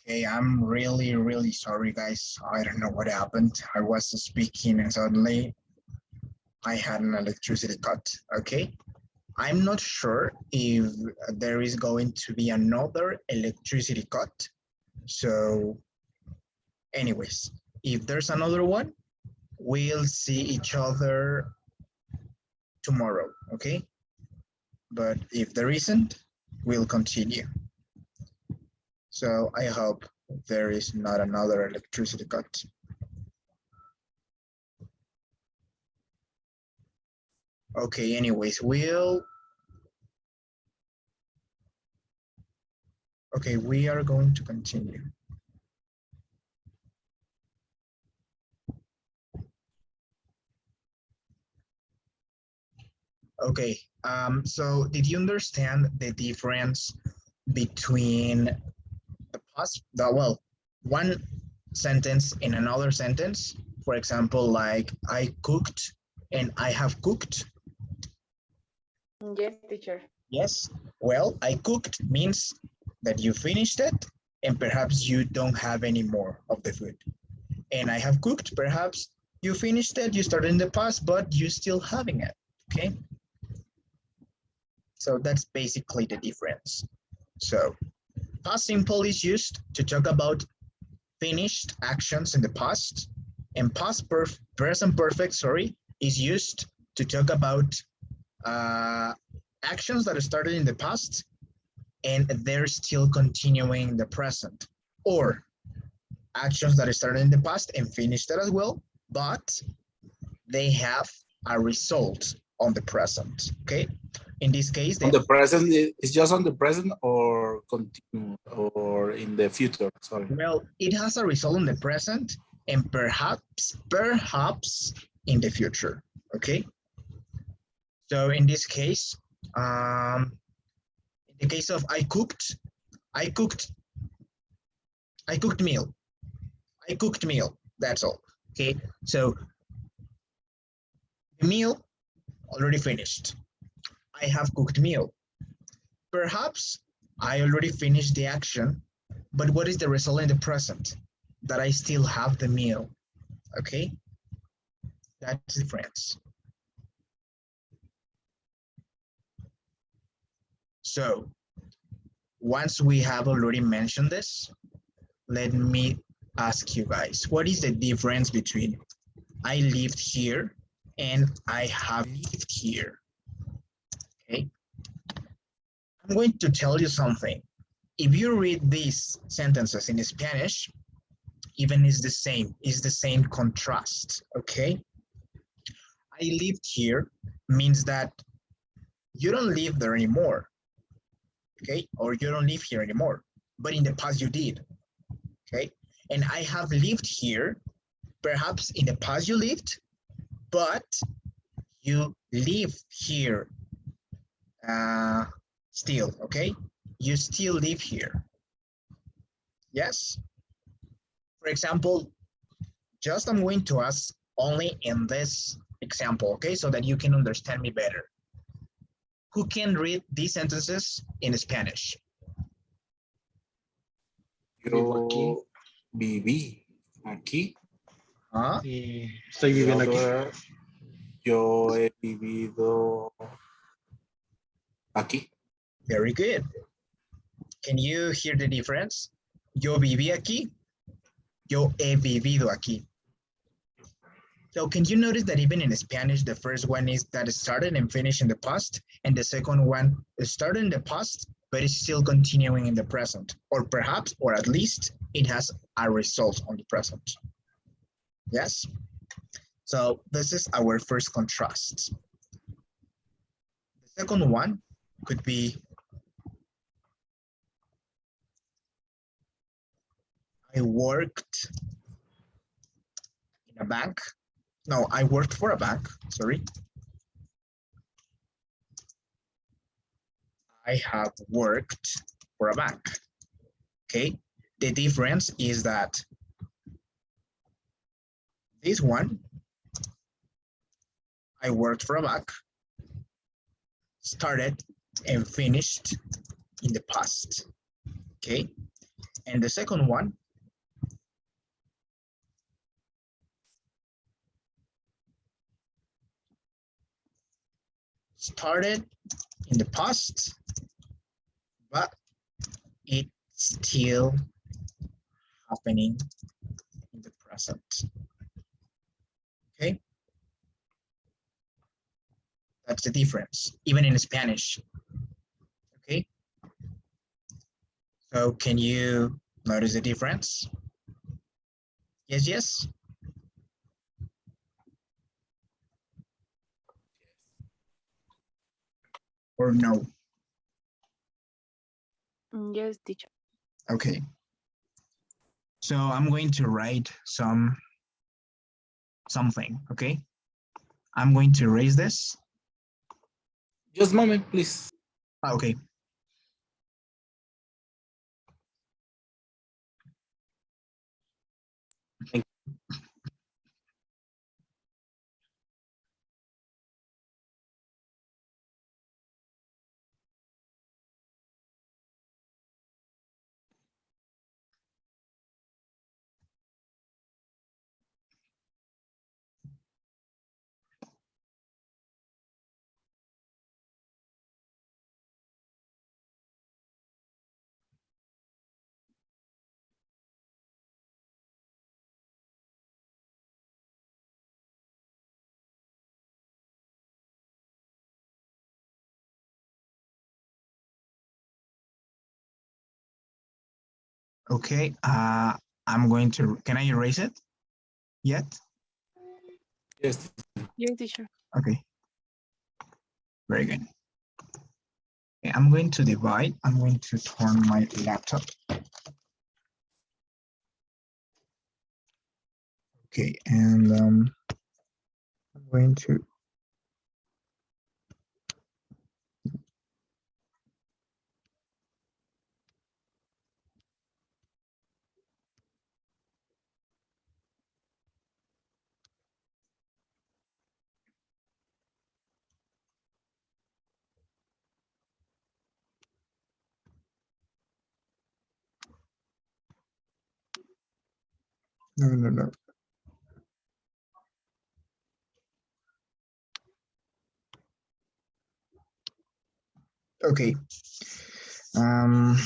Okay, I'm really sorry, guys. I don't know what happened. I was speaking and suddenly I had an electricity cut. Okay, I'm not sure if there is going to be another electricity cut. So, anyways, if there's another one, we'll see each other tomorrow. Okay, but if there isn't, we'll continue. So I hope there is not another electricity cut. Okay, anyways, we are going to continue. Okay, so did you understand the difference between one sentence in another sentence? For example, like I cooked and I have cooked. Yes, teacher. Yes, well, I cooked means that you finished it and perhaps you don't have any more of the food. And I have cooked, perhaps you finished it, you started in the past, but you're still having it, okay? So that's basically the difference. So past simple is used to talk about finished actions in the past, and present perfect, is used to talk about actions that started in the past and they're still continuing in the present, or actions that started in the past and finished it as well, but they have a result on the present, okay? In this case, on the present, it's just on the present or continue or in the future, sorry. Well, it has a result in the present and perhaps in the future, okay? So in this case, in the case of I cooked meal. I cooked meal, that's all, okay? So the meal already finished. I have cooked meal. Perhaps I already finished the action, but what is the result in the present? That I still have the meal, okay? That's the difference. So once we have already mentioned this, let me ask you guys, what is the difference between I lived here and I have lived here? Okay. I'm going to tell you something. If you read these sentences in Spanish, even is the same contrast, okay? I lived here means that you don't live there anymore, okay? Or you don't live here anymore, but in the past you did, okay? And I have lived here, perhaps in the past you lived, but you live here still, okay? You still live here. Yes? For example, just I'm going to ask only in this example, okay? So that you can understand me better. Who can read these sentences in Spanish? Yo viví aquí. ¿Ah? Estoy viviendo aquí. Yo he vivido aquí. Very good. Can you hear the difference? Yo viví aquí. Yo he vivido aquí. So can you notice that even in Spanish, the first one is that it started and finished in the past, and the second one started in the past, but it's still continuing in the present, or perhaps, or at least, it has a result on the present. Yes? So this is our first contrast. The second one could be I worked in a bank. No, I worked for a bank, sorry. I have worked for a bank, okay? The difference is that this one, I worked for a bank, started and finished in the past, okay? And the second one, started in the past, but it's still happening in the present. Okay? That's the difference, even in Spanish. Okay? So can you notice the difference? Yes, yes? Or no? Yes, teacher. Okay. So I'm going to write something, okay? I'm going to erase this. Just a moment, please. Okay. Thank Okay. I'm going to, can I erase it yet? Yes. Yes, teacher. Okay. Very good. Okay, I'm going to divide. I'm going to turn my laptop. Okay, and I'm going to. No. Okay. Um,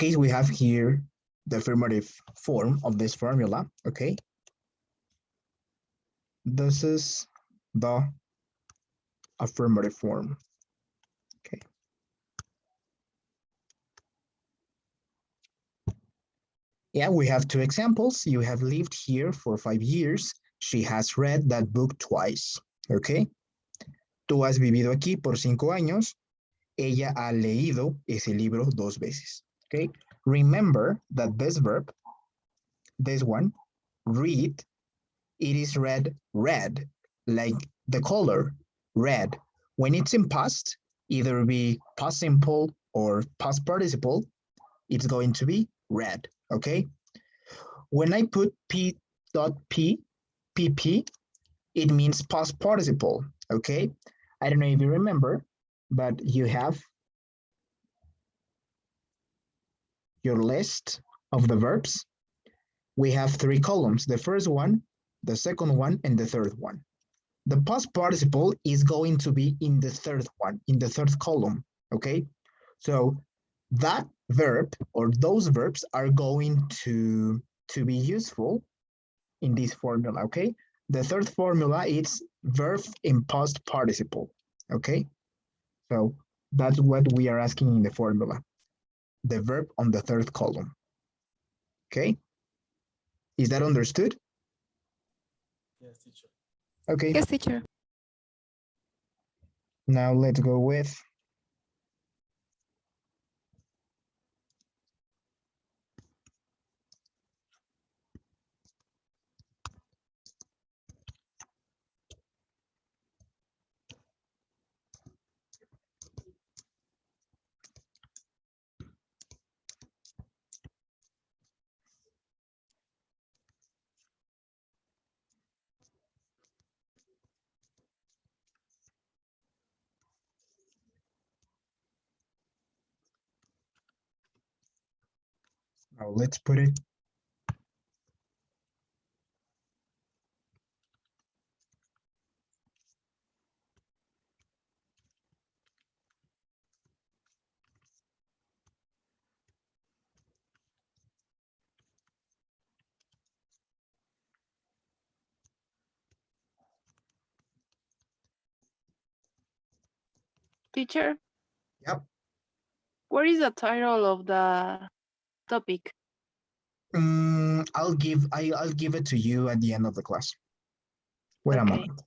case, we have here the affirmative form of this formula, okay? This is the affirmative form, okay? Yeah, we have two examples. You have lived here for 5 years. She has read that book twice, okay? Tú has vivido aquí por 5 años. Ella ha leído ese libro 2 veces, okay? Remember that this verb, this one, read, it is read red, like the color red. When it's in past, either be past simple or past participle, it's going to be red, okay? When I put p.p, pp, it means past participle, okay? I don't know if you remember, but you have your list of the verbs. We have 3 columns, the first one, the second one, and the third one. The past participle is going to be in the third one, in the third column, okay? So that verb or those verbs are going to be useful in this formula, okay? The third formula is verb in past participle, okay? So that's what we are asking in the formula, the verb on the third column, okay? Is that understood? Yes, teacher. Okay, Yes, teacher. now let's go with now let's put it. Teacher, Yep. what is the title of the topic? I'll give it to you at the end of the class. Wait a Okay. moment.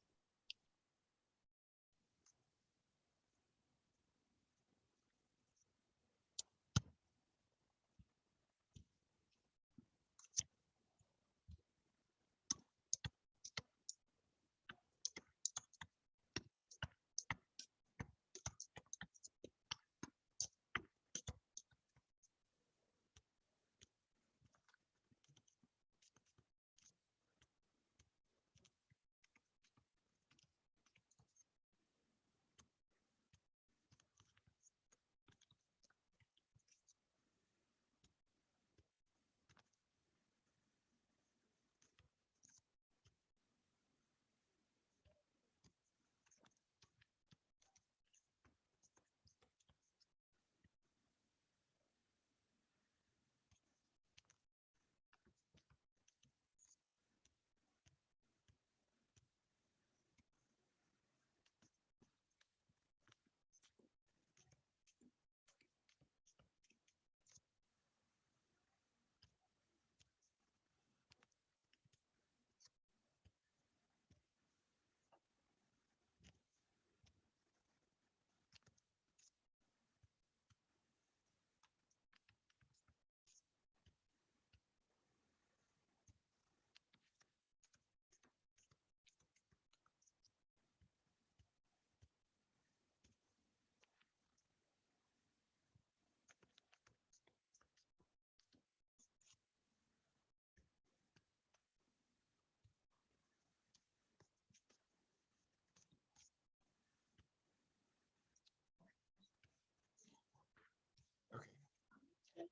Okay.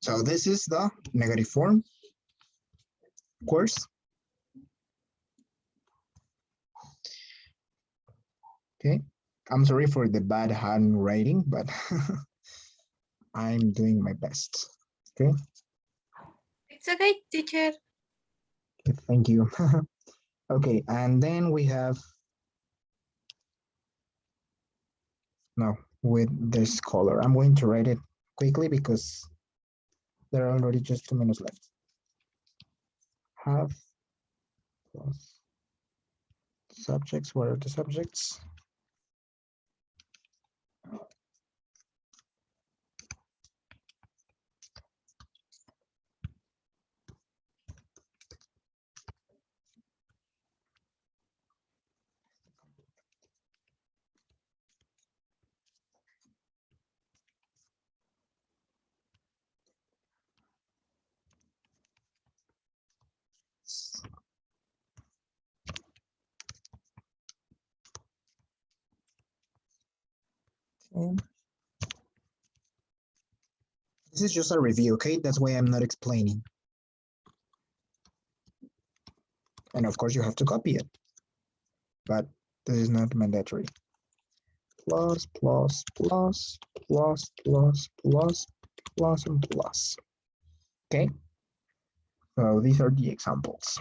So this is the negative form, of course. Okay. I'm sorry for the bad handwriting, but I'm doing my best. Okay. It's okay, teacher. Okay, thank you. Okay, and then we have no with this color. I'm going to write it quickly because there are already just 2 minutes left. Have plus subjects. What are the subjects? Okay. This is just a review, okay? That's why I'm not explaining. And of course you have to copy it, but this is not mandatory. Plus, plus, plus, plus, plus, plus, plus, and plus. Okay? So these are the examples.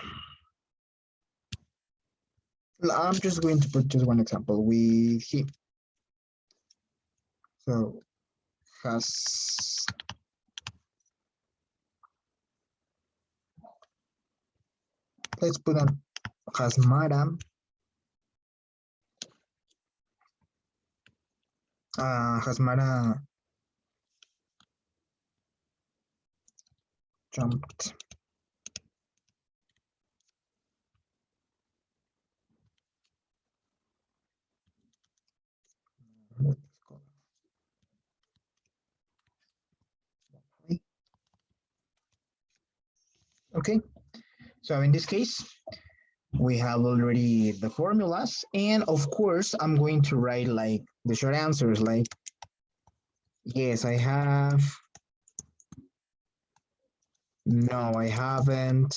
I'm just going to put just one example with he. So has let's put on has madam has Mara jumped okay, so in this case we have already the formulas, and of course I'm going to write like the short answers like yes I have, no I haven't,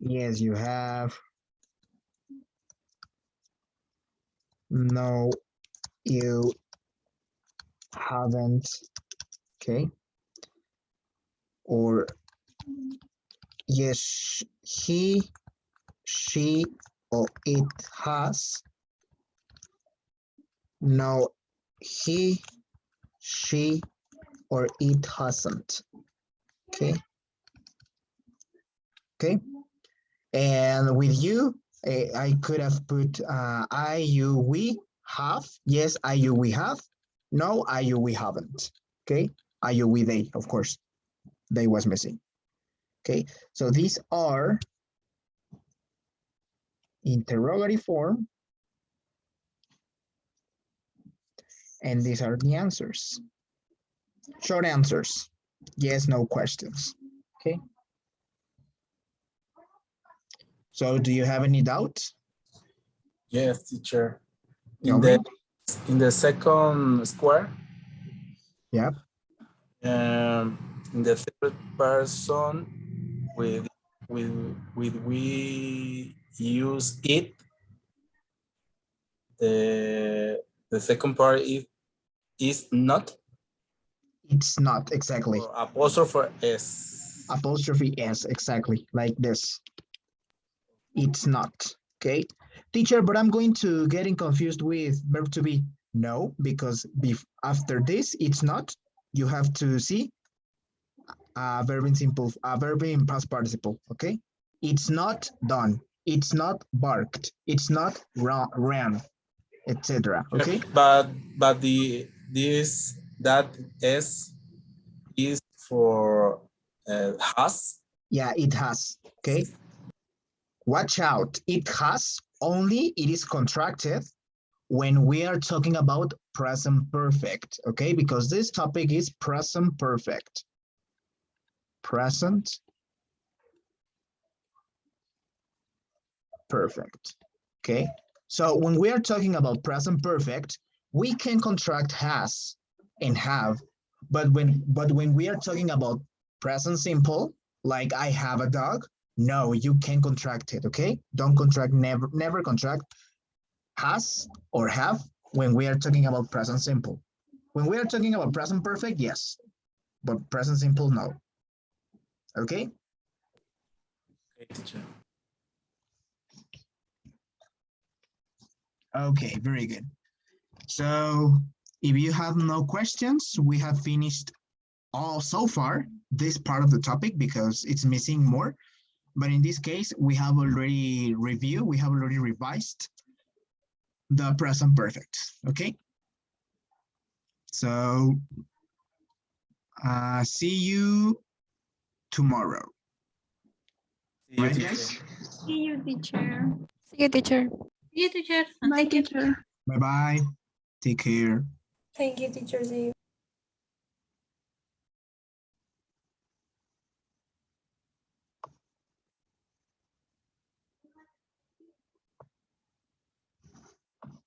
yes you have, no you haven't, okay, or yes he, she, or it has, no he, she, or it hasn't, okay, okay, and with you I could have put I, you, we have, yes I, you, we have, no I, you, we haven't, okay, I, you, we, they, of course they was missing, okay, so these are interrogative form and these are the answers, short answers, yes no questions, okay. So do you have any doubts? Yes, teacher. Tell me. In the second square, Yeah. in the third person, with we use it. The second part is not. It's not, exactly. Or apostrophe S. Apostrophe S, exactly, like this. It's not, okay? Teacher, but I'm going to getting confused with verb to be. No, because after this, it's not. You have to see a verb in simple, a verb in past participle, okay? It's not done. It's not barked. It's not ran, etc. Okay? But that S is for has. Yeah, it has, okay? Watch out, it has only, it is contracted when we are talking about present perfect, okay? Because this topic is present perfect. Present perfect, okay? So when we are talking about present perfect, we can contract has and have, but when we are talking about present simple, like I have a dog, no, you can contract it, okay? Don't contract, never contract has or have when we are talking about present simple. When we are talking about present perfect, yes, but present simple, no. Okay? Okay, teacher. Okay, very good. So if you have no questions, we have finished all so far this part of the topic because it's missing more. But in this case, we have already reviewed, we have already revised the present perfect, okay? So see you tomorrow. See you, Right, teacher. guys? See you, teacher. See you, teacher. See you, teacher. Bye, Thank you. teacher. Bye-bye. Take care. Thank you, teacher. See you.